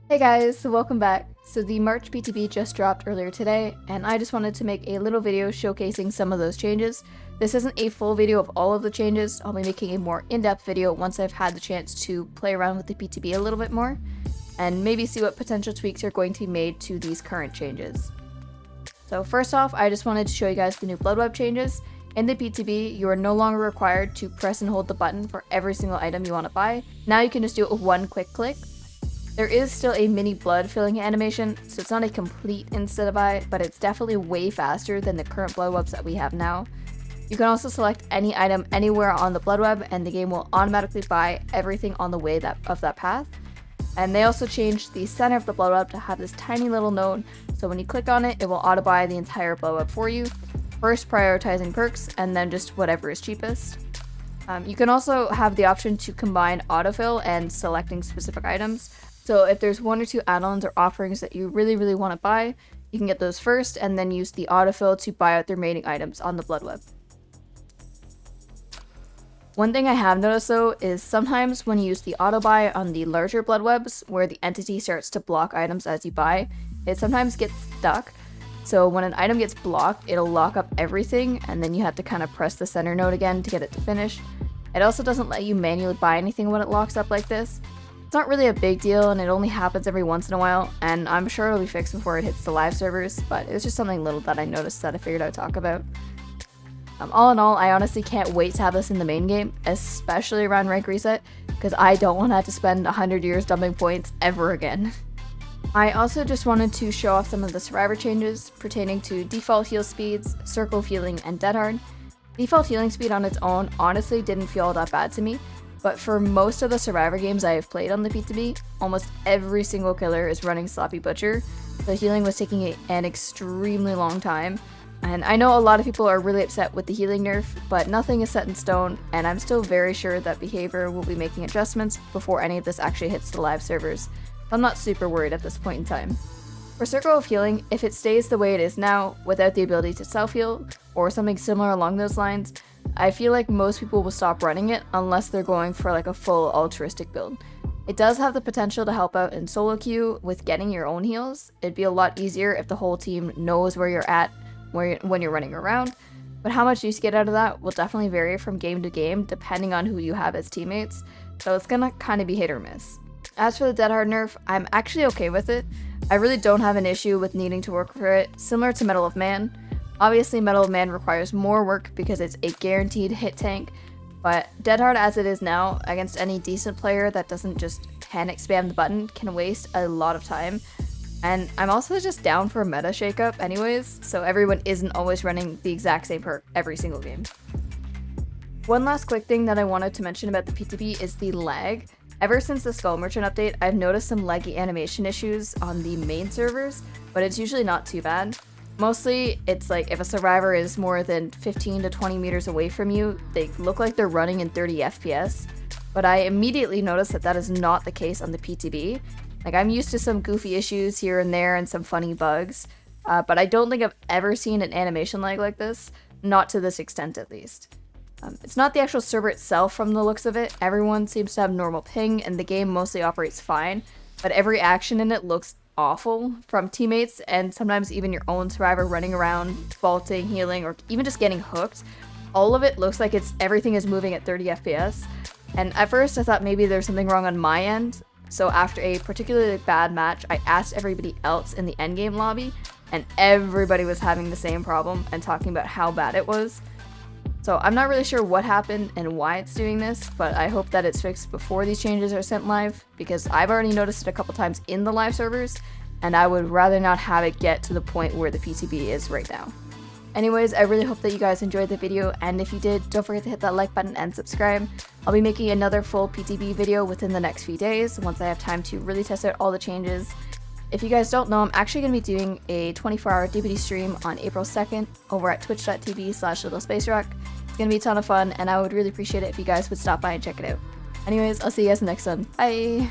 Hey guys, so welcome back. So the March PTB just dropped earlier today, and I just wanted to make a little video showcasing some of those changes. This isn't a full video of all of the changes. I'll be making a more in-depth video once I've had the chance to play around with the PTB a little bit more, and maybe see what potential tweaks are going to be made to these current changes. So first off, I just wanted to show you guys the new Bloodweb changes. In the PTB, you are no longer required to press and hold the button for every single item you want to buy. Now you can just do it with one quick click. There is still a mini blood filling animation, so it's not a complete insta-buy, but it's definitely way faster than the current Bloodwebs that we have now. You can also select any item anywhere on the Bloodweb, and the game will automatically buy everything on the way of that path. And they also changed the center of the Bloodweb to have this tiny little node, so when you click on it, it will auto-buy the entire Bloodweb for you, first prioritizing perks, and then just whatever is cheapest. You can also have the option to combine autofill and selecting specific items. So if there's one or two add-ons or offerings that you really want to buy, you can get those first and then use the autofill to buy out the remaining items on the Bloodweb. One thing I have noticed though is sometimes when you use the auto buy on the larger Bloodwebs where the entity starts to block items as you buy, it sometimes gets stuck. So when an item gets blocked, it'll lock up everything and then you have to kind of press the center node again to get it to finish. It also doesn't let you manually buy anything when it locks up like this. It's not really a big deal and it only happens every once in a while, and I'm sure it'll be fixed before it hits the live servers, but it's just something little that I noticed that I figured I'd talk about. All in all, I honestly can't wait to have this in the main game, especially around rank reset, because I don't want to have to spend 100 years dumping points ever again. I also just wanted to show off some of the survivor changes pertaining to default heal speeds, circle of healing, and dead hard. Default healing speed on its own honestly didn't feel all that bad to me, but for most of the survivor games I have played on the PTB, almost every single killer is running Sloppy Butcher. The healing was taking an extremely long time, and I know a lot of people are really upset with the healing nerf, but nothing is set in stone, and I'm still very sure that Behavior will be making adjustments before any of this actually hits the live servers, so I'm not super worried at this point in time. For Circle of Healing, if it stays the way it is now, without the ability to self-heal, or something similar along those lines, I feel like most people will stop running it unless they're going for like a full altruistic build. It does have the potential to help out in solo queue with getting your own heals. It'd be a lot easier if the whole team knows where you're at when you're running around, but how much use you get out of that will definitely vary from game to game depending on who you have as teammates, so it's gonna kind of be hit or miss. As for the dead hard nerf, I'm actually okay with it. I really don't have an issue with needing to work for it, similar to Medal of Man. Obviously, Medal of Man requires more work because it's a guaranteed hit tank, but dead hard as it is now, against any decent player that doesn't just panic spam the button, can waste a lot of time. And I'm also just down for a meta shakeup anyways, so everyone isn't always running the exact same perk every single game. One last quick thing that I wanted to mention about the PTB is the lag. Ever since the Skull Merchant update, I've noticed some laggy animation issues on the main servers, but it's usually not too bad. Mostly, it's like if a survivor is more than 15 to 20 meters away from you, they look like they're running in 30 FPS. But I immediately noticed that that is not the case on the PTB. Like, I'm used to some goofy issues here and there and some funny bugs, but I don't think I've ever seen an animation lag like this, not to this extent at least. It's not the actual server itself from the looks of it. Everyone seems to have normal ping and the game mostly operates fine, but every action in it looks awful from teammates and sometimes even your own survivor running around, vaulting, healing, or even just getting hooked. All of it looks like everything is moving at 30 FPS. And at first I thought maybe there's something wrong on my end. So after a particularly bad match, I asked everybody else in the endgame lobby and everybody was having the same problem and talking about how bad it was. So I'm not really sure what happened and why it's doing this, but I hope that it's fixed before these changes are sent live, because I've already noticed it a couple times in the live servers, and I would rather not have it get to the point where the PTB is right now. Anyways, I really hope that you guys enjoyed the video, and if you did, don't forget to hit that like button and subscribe. I'll be making another full PTB video within the next few days, once I have time to really test out all the changes. If you guys don't know, I'm actually going to be doing a 24-hour DBD stream on April 2nd over at twitch.tv/littlespacerock. It's going to be a ton of fun, and I would really appreciate it if you guys would stop by and check it out. Anyways, I'll see you guys next one. Bye!